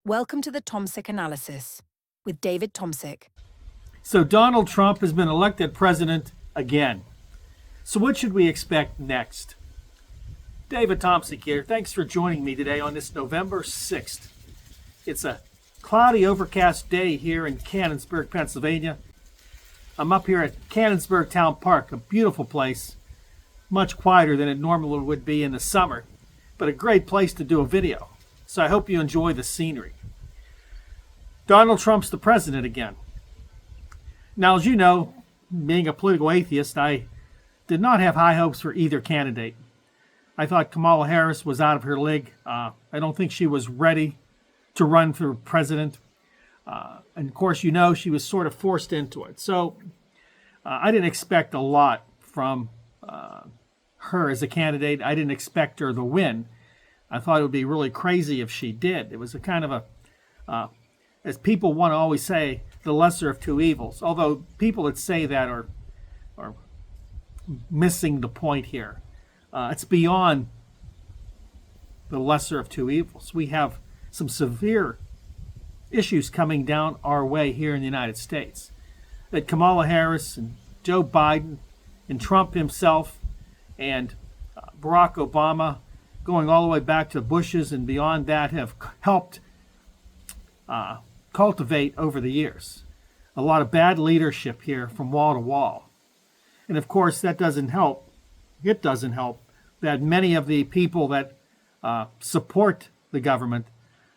Welcome to the Tomsic Analysis with David Tomsic. So Donald Trump has been elected president again. So what should we expect next? David Tomsic here. Thanks for joining me today on this November 6th. It's a cloudy, overcast day here in Canonsburg, Pennsylvania. I'm up here at Canonsburg Town Park, a beautiful place, much quieter than it normally would be in the summer, but a great place to do a video. So I hope you enjoy the scenery. Donald Trump's the president again. Now, as you know, being a political atheist, I did not have high hopes for either candidate. I thought Kamala Harris was out of her league. I don't think she was ready to run for president. And of course, you know, she was sort of forced into it. So I didn't expect a lot from her as a candidate. I didn't expect her to win. I thought it would be really crazy if she did. It was a kind of a, as people want to always say, the lesser of two evils. Although people that say that are missing the point here. It's beyond the lesser of two evils. We have some severe issues coming down our way here in the United States. That Kamala Harris and Joe Biden and Trump himself and Barack Obama, going all the way back to the Bushes and beyond that, have helped cultivate over the years. A lot of bad leadership here from wall to wall. And of course, that doesn't help. It doesn't help that many of the people that support the government,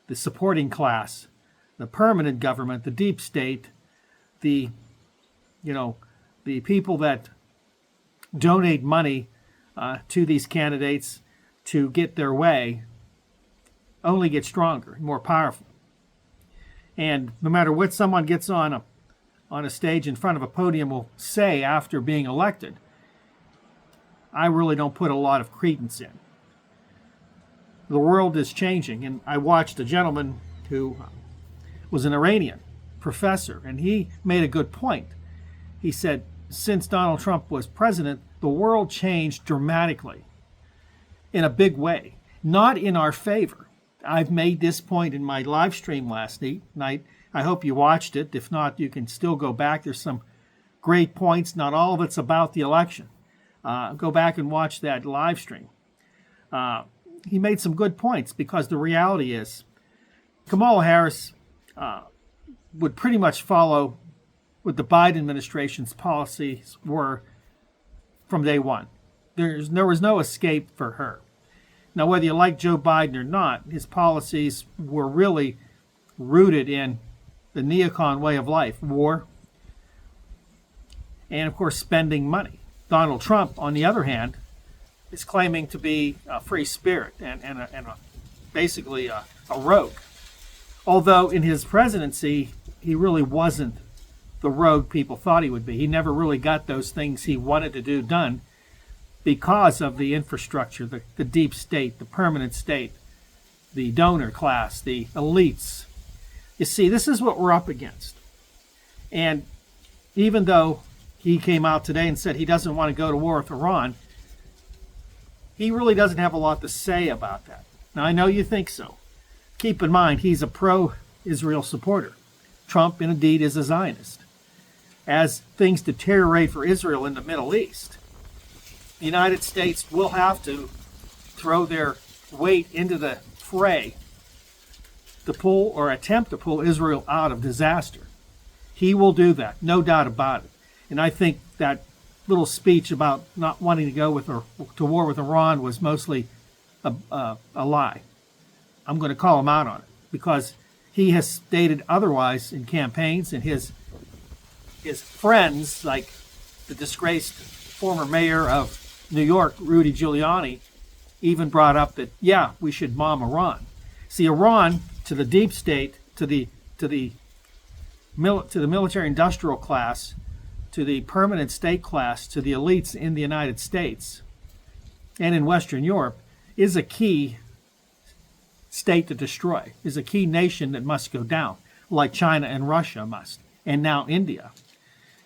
the supporting class, the permanent government, the deep state, the people that donate money to these candidates to get their way, only get stronger, more powerful. And no matter what someone gets on a stage in front of a podium will say after being elected, I really don't put a lot of credence in. The world is changing, and I watched a gentleman who was an Iranian professor, and he made a good point. He said, since Donald Trump was president, the world changed dramatically in a big way, not in our favor. I've made this point in my live stream last night. I hope you watched it. If not, you can still go back. There's some great points. Not all of it's about the election. Go back and watch that live stream. He made some good points because the reality is Kamala Harris would pretty much follow what the Biden administration's policies were from day one. There was no escape for her. Now, whether you like Joe Biden or not, his policies were really rooted in the neocon way of life, war, and of course spending money. Donald Trump, on the other hand, is claiming to be a free spirit and basically a rogue. Although in his presidency, he really wasn't the rogue people thought he would be. He never really got those things he wanted to do done because of the infrastructure, the deep state, the permanent state, the donor class, the elites. You see, this is what we're up against. And even though he came out today and said he doesn't want to go to war with Iran, he really doesn't have a lot to say about that. Now, I know you think so. Keep in mind, he's a pro-Israel supporter. Trump, indeed, is a Zionist. As things deteriorate for Israel in the Middle East, the United States will have to throw their weight into the fray to pull or attempt to pull Israel out of disaster. He will do that, no doubt about it. And I think that little speech about not wanting to go to war with Iran was mostly a lie. I'm going to call him out on it because he has stated otherwise in campaigns, and his friends, like the disgraced former mayor of New York, Rudy Giuliani, even brought up that, yeah, we should bomb Iran. See, Iran, to the deep state, to the military industrial class, to the permanent state class, to the elites in the United States and in Western Europe, is a key state to destroy, is a key nation that must go down, like China and Russia must, and now India.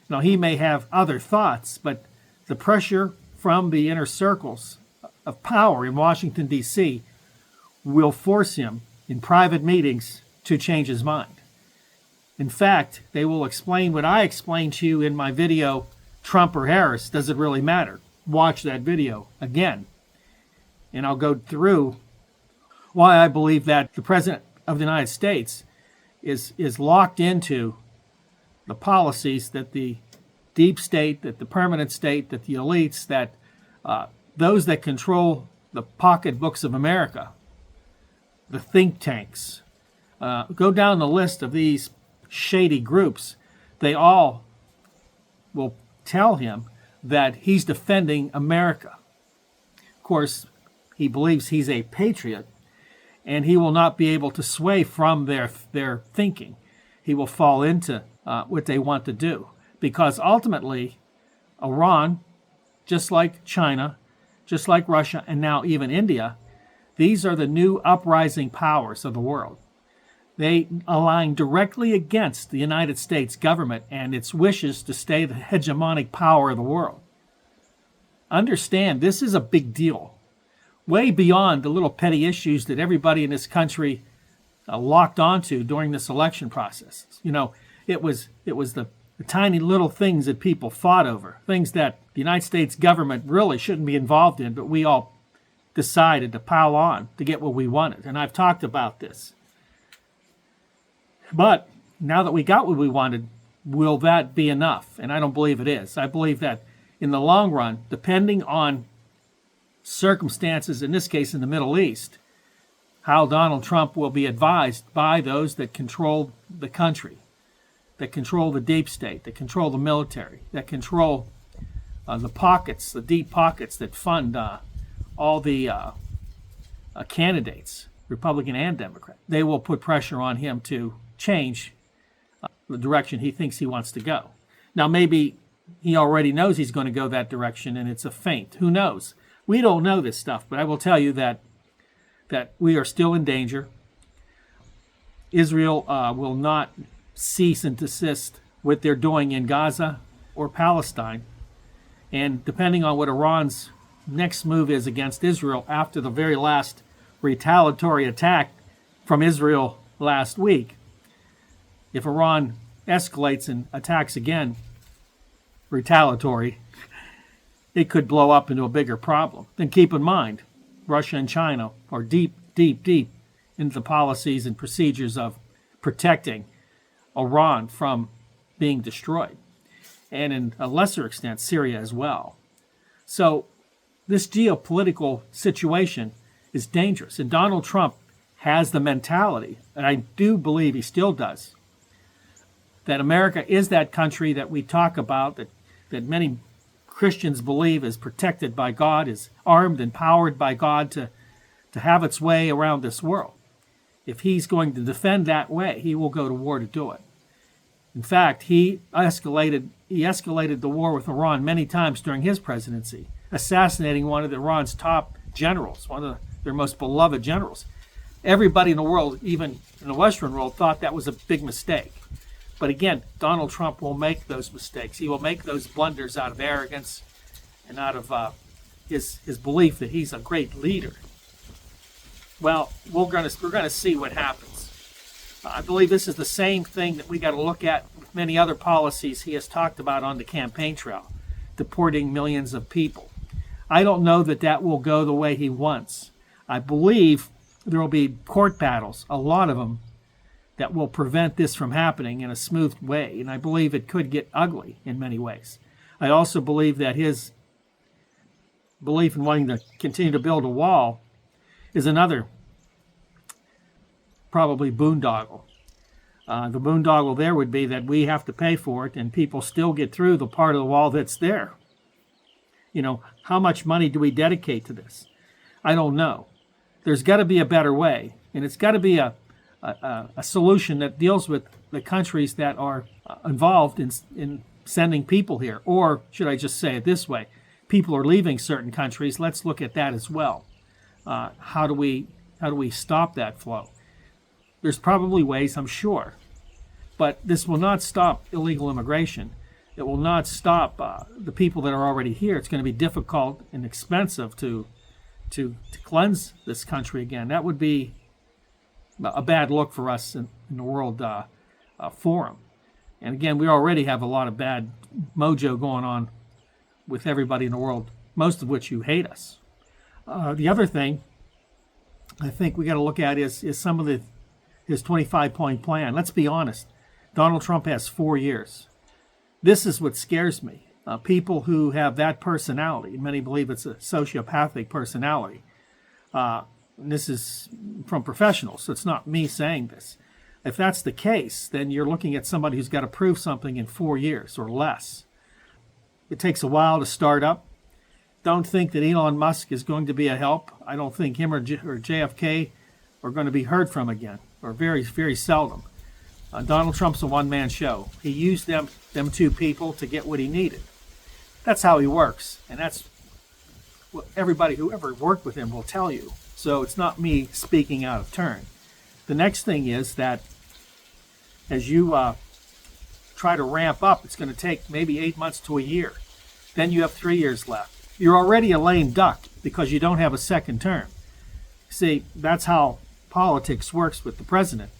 Now, he may have other thoughts, but the pressure from the inner circles of power in Washington, D.C. will force him in private meetings to change his mind. In fact, they will explain what I explained to you in my video, Trump or Harris, does it really matter? Watch that video again. And I'll go through why I believe that the President of the United States is locked into the policies that the deep state, that the permanent state, that the elites, that those that control the pocketbooks of America, the think tanks, go down the list of these shady groups. They all will tell him that he's defending America. Of course, he believes he's a patriot, and he will not be able to sway from their thinking. He will fall into what they want to do, because ultimately, Iran, just like China, just like Russia, and now even India, these are the new uprising powers of the world. They align directly against the United States government and its wishes to stay the hegemonic power of the world. Understand, this is a big deal, way beyond the little petty issues that everybody in this country locked onto during this election process. You know, it was the tiny little things that people fought over, things that the United States government really shouldn't be involved in, but we all decided to pile on to get what we wanted. And I've talked about this. But now that we got what we wanted, will that be enough? And I don't believe it is. I believe that in the long run, depending on circumstances, in this case in the Middle East, how Donald Trump will be advised by those that control the country, that control the deep state, that control the military, that control the pockets, the deep pockets that fund all the candidates, Republican and Democrat. They will put pressure on him to change the direction he thinks he wants to go. Now, maybe he already knows he's going to go that direction and it's a feint. Who knows? We don't know this stuff, but I will tell you that we are still in danger. Israel will not cease and desist what they're doing in Gaza or Palestine. And depending on what Iran's next move is against Israel after the very last retaliatory attack from Israel last week, if Iran escalates and attacks again, retaliatory, it could blow up into a bigger problem. Then keep in mind, Russia and China are deep into the policies and procedures of protecting Iran from being destroyed. And in a lesser extent, Syria as well. So this geopolitical situation is dangerous. And Donald Trump has the mentality, and I do believe he still does, that America is that country that we talk about, that many Christians believe is protected by God, is armed and powered by God to have its way around this world. If he's going to defend that way, he will go to war to do it. In fact, he escalated the war with Iran many times during his presidency, assassinating one of Iran's top generals, one of their most beloved generals. Everybody in the world, even in the Western world, thought that was a big mistake. But again, Donald Trump will make those mistakes. He will make those blunders out of arrogance and out of his belief that he's a great leader. Well, we're going to see what happens. I believe this is the same thing that we got to look at with many other policies he has talked about on the campaign trail, deporting millions of people. I don't know that will go the way he wants. I believe there will be court battles, a lot of them, that will prevent this from happening in a smooth way. And I believe it could get ugly in many ways. I also believe that his belief in wanting to continue to build a wall is another probably boondoggle. The boondoggle there would be that we have to pay for it and people still get through the part of the wall that's there. You know, how much money do we dedicate to this? I don't know. There's got to be a better way. And it's got to be a solution that deals with the countries that are involved in sending people here. Or should I just say it this way? People are leaving certain countries. Let's look at that as well. How do we stop that flow? There's probably ways, I'm sure. But this will not stop illegal immigration. It will not stop the people that are already here. It's going to be difficult and expensive to cleanse this country again. That would be a bad look for us in the world forum. And again, we already have a lot of bad mojo going on with everybody in the world, most of which who hate us. The other thing I think we got to look at is some of his 25-point plan. Let's be honest. Donald Trump has 4 years. This is what scares me. People who have that personality, many believe it's a sociopathic personality. And this is from professionals, so it's not me saying this. If that's the case, then you're looking at somebody who's got to prove something in 4 years or less. It takes a while to start up. Don't think that Elon Musk is going to be a help. I don't think him or JFK are going to be heard from again, or very, very seldom. Donald Trump's a one-man show. He used them two people to get what he needed. That's how he works, and that's what everybody who ever worked with him will tell you. So it's not me speaking out of turn. The next thing is that as you try to ramp up, it's going to take maybe 8 months to a year. Then you have 3 years left. You're already a lame duck because you don't have a second term. See, that's how politics works with the president.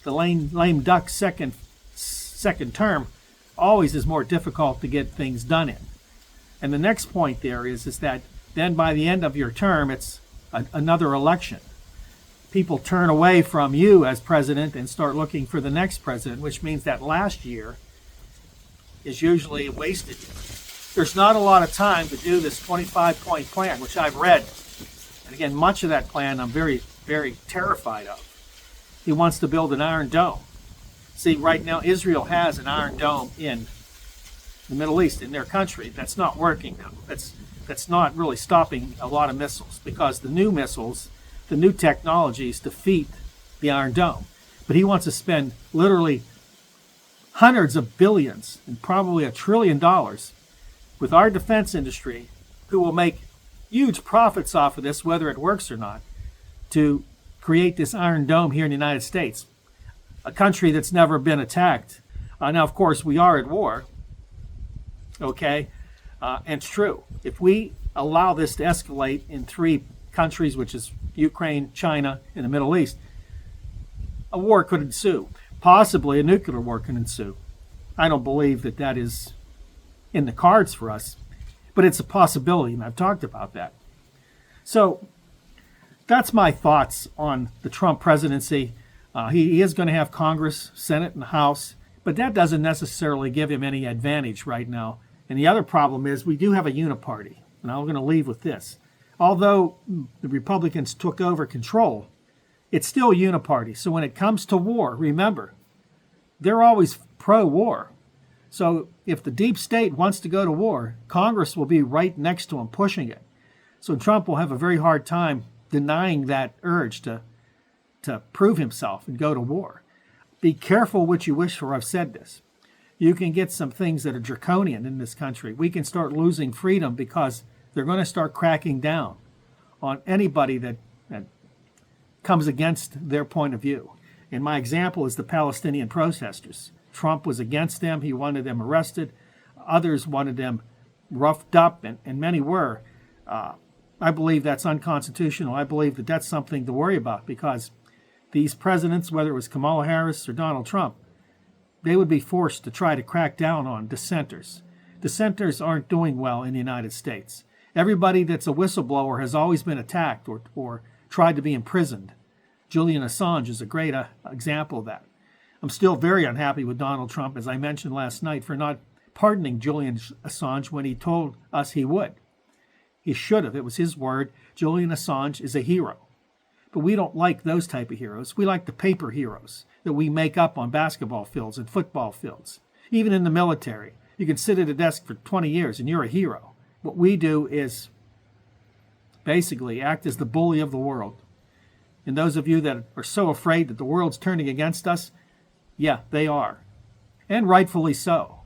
The lame duck second term always is more difficult to get things done in. And the next point there is that then by the end of your term, it's another election. People turn away from you as president and start looking for the next president, which means that last year is usually wasted. There's not a lot of time to do this 25-point plan, which I've read. And again, much of that plan I'm very, very terrified of. He wants to build an Iron Dome. See, right now Israel has an Iron Dome in the Middle East, in their country. That's not working now. That's not really stopping a lot of missiles, because the new missiles, the new technologies defeat the Iron Dome. But he wants to spend literally hundreds of billions and probably $1 trillion with our defense industry, who will make huge profits off of this, whether it works or not, to create this Iron Dome here in the United States, a country that's never been attacked. Now, of course, we are at war, okay? And it's true. If we allow this to escalate in 3 countries, which is Ukraine, China, and the Middle East, a war could ensue. Possibly a nuclear war could ensue. I don't believe that is in the cards for us, but it's a possibility, and I've talked about that. So that's my thoughts on the Trump presidency. He is going to have Congress, Senate, and House, but that doesn't necessarily give him any advantage right now. And the other problem is we do have a uniparty, and I'm going to leave with this. Although the Republicans took over control, it's still a uniparty. So when it comes to war, remember, they're always pro-war. So if the deep state wants to go to war, Congress will be right next to him pushing it. So Trump will have a very hard time denying that urge to prove himself and go to war. Be careful what you wish for. I've said this. You can get some things that are draconian in this country. We can start losing freedom because they're going to start cracking down on anybody that comes against their point of view. And my example is the Palestinian protesters. Trump was against them. He wanted them arrested. Others wanted them roughed up, and many were. I believe that's unconstitutional. I believe that that's something to worry about, because these presidents, whether it was Kamala Harris or Donald Trump, they would be forced to try to crack down on dissenters. Dissenters aren't doing well in the United States. Everybody that's a whistleblower has always been attacked or tried to be imprisoned. Julian Assange is a great example of that. I'm still very unhappy with Donald Trump, as I mentioned last night, for not pardoning Julian Assange when he told us he would. He should have. It was his word. Julian Assange is a hero. But we don't like those type of heroes. We like the paper heroes that we make up on basketball fields and football fields. Even in the military, you can sit at a desk for 20 years and you're a hero. What we do is basically act as the bully of the world. And those of you that are so afraid that the world's turning against us, yeah, they are. And rightfully so.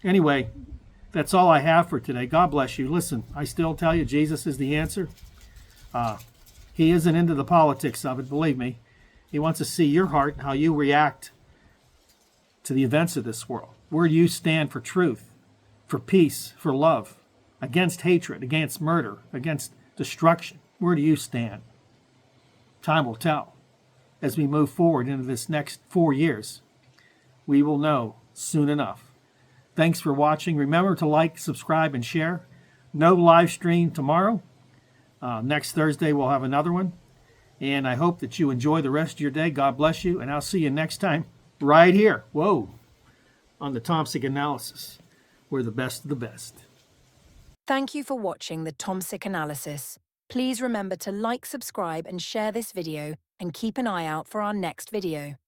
Anyway, that's all I have for today. God bless you. Listen, I still tell you, Jesus is the answer. He isn't into the politics of it, believe me. He wants to see your heart and how you react to the events of this world. Where do you stand for truth, for peace, for love, against hatred, against murder, against destruction? Where do you stand? Time will tell. As we move forward into this next 4 years, we will know soon enough. Thanks for watching. Remember to like, subscribe, and share. No live stream tomorrow. Next Thursday, we'll have another one. And I hope that you enjoy the rest of your day. God bless you. And I'll see you next time right here. Whoa. On the Tomsic Analysis. We're the best of the best. Thank you for watching the Tomsic Analysis. Please remember to like, subscribe, and share this video, and keep an eye out for our next video.